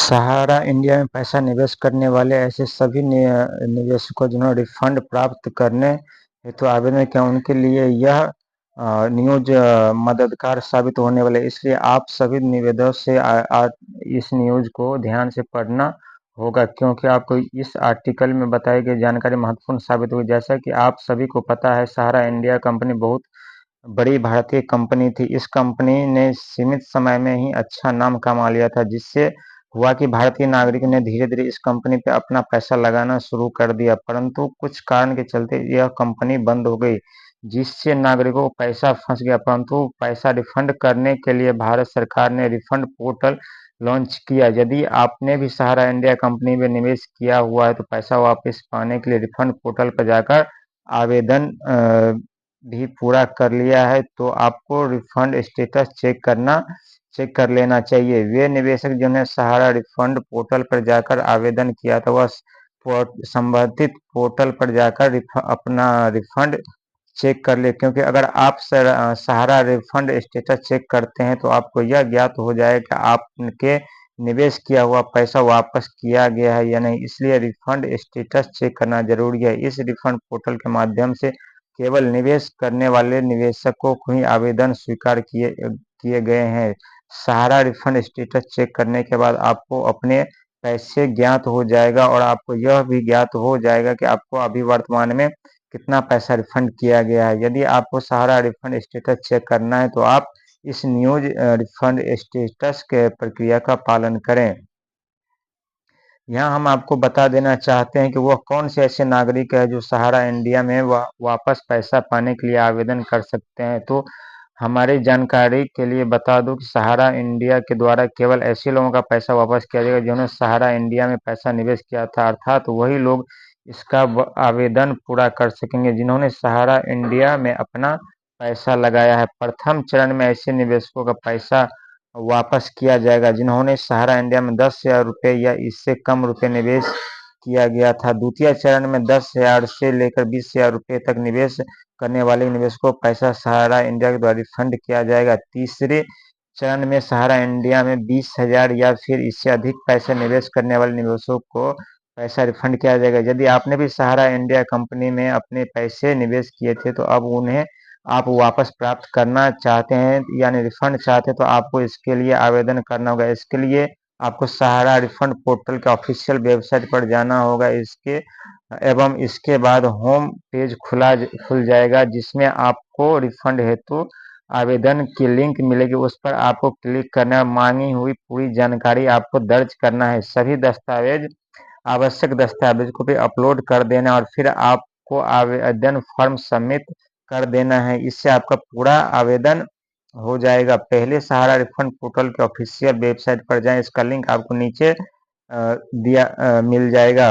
सहारा India में पैसा निवेश करने वाले ऐसे सभी निवेशकों जिन्होंने रिफंड प्राप्त करने हेतु आवेदन किया, उनके लिए यह न्यूज मददगार साबित होने वाले। इसलिए आप सभी निवेदकों से इस न्यूज को ध्यान से पढ़ना होगा, क्योंकि आपको इस आर्टिकल में बताई गई जानकारी महत्वपूर्ण साबित होगी। जैसा कि आप सभी को पता है, सहारा इंडिया कंपनी बहुत बड़ी भारतीय कंपनी थी। इस कंपनी ने सीमित समय में ही अच्छा नाम कमा लिया था, जिससे हुआ कि भारतीय नागरिक ने धीरे-धीरे इस कंपनी पे अपना पैसा लगाना शुरू कर दिया, परंतु कुछ कारण के चलते यह कंपनी बंद हो गई, जिससे नागरिकों को पैसा फंस गया। परंतु पैसा रिफंड करने के लिए भारत सरकार ने रिफंड पोर्टल लॉन्च किया। यदि आपने भी सहारा इंडिया कंपनी में निवेश किया हुआ है, तो पैसा वापस पाने के लिए रिफंड पोर्टल पर जाकर आवेदन भी पूरा कर लिया है, तो आपको रिफंड स्टेटस चेक कर लेना चाहिए। वे निवेशक जिन्होंने सहारा रिफंड पोर्टल पर जाकर आवेदन किया था, वह संबंधित पोर्टल पर जाकर अपना रिफंड चेक कर ले, क्योंकि अगर आप सहारा रिफंड स्टेटस चेक करते हैं तो आपको यह ज्ञात हो जाएगा कि आपके निवेश किया हुआ पैसा वापस किया गया है या नहीं। इसलिए रिफंड स्टेटस चेक करना जरूरी है। इस रिफंड पोर्टल के माध्यम से केवल निवेश करने वाले निवेशकों को ही आवेदन स्वीकार किए गए हैं। सहारा रिफंड स्टेटस चेक करने के बाद आपको अपने पैसे ज्ञात हो जाएगा, और आपको यह भी ज्ञात हो जाएगा कि आपको अभी वर्तमान में कितना पैसा रिफंड किया गया है। यदि आपको सहारा रिफंड स्टेटस चेक करना है, तो आप इस न्यूज रिफंड स्टेटस के प्रक्रिया का पालन करें। यहाँ हम आपको बता देना चाहते हैं कि वह कौन से ऐसे नागरिक है जो सहारा इंडिया में वापस पैसा पाने के लिए आवेदन कर सकते हैं। तो हमारी जानकारी के लिए बता दूं कि सहारा इंडिया के द्वारा केवल ऐसे लोगों का पैसा वापस किया जाएगा जिन्होंने सहारा इंडिया में पैसा निवेश किया था, अर्थात वही लोग इसका आवेदन पूरा कर सकेंगे जिन्होंने सहारा इंडिया में अपना पैसा लगाया है। प्रथम चरण में ऐसे निवेशकों का पैसा वापस किया जाएगा जिन्होंने सहारा इंडिया में 10,000 रुपये या इससे कम रुपये निवेश किया गया था। द्वितीय चरण में 10,000 से लेकर 20,000 रुपये तक निवेश करने वाले निवेशकों को पैसा सहारा इंडिया के द्वारा रिफंड किया जाएगा। तीसरे चरण में सहारा इंडिया में 20,000 या फिर इससे अधिक पैसे निवेश करने वाले निवेशकों को पैसा रिफंड किया जाएगा। यदि आपने भी सहारा इंडिया कंपनी में अपने पैसे निवेश किए थे, तो अब उन्हें आप वापस प्राप्त करना चाहते हैं, यानी रिफंड चाहते हैं, तो आपको इसके लिए आवेदन करना होगा। इसके लिए आपको सहारा रिफंड पोर्टल के ऑफिशियल वेबसाइट पर जाना होगा। इसके बाद होम पेज खुल जाएगा, जिसमें आपको रिफंड हेतु आवेदन की लिंक मिलेगी। उस पर आपको क्लिक करना है। मांगी हुई पूरी जानकारी आपको दर्ज करना है। सभी आवश्यक दस्तावेज को भी अपलोड कर देना, और फिर आपको आवेदन फॉर्म सबमिट कर देना है। इससे आपका पूरा आवेदन हो जाएगा। पहले सहारा रिफंड पोर्टल के ऑफिशियल वेबसाइट पर जाएं। इसका लिंक आपको नीचे मिल जाएगा।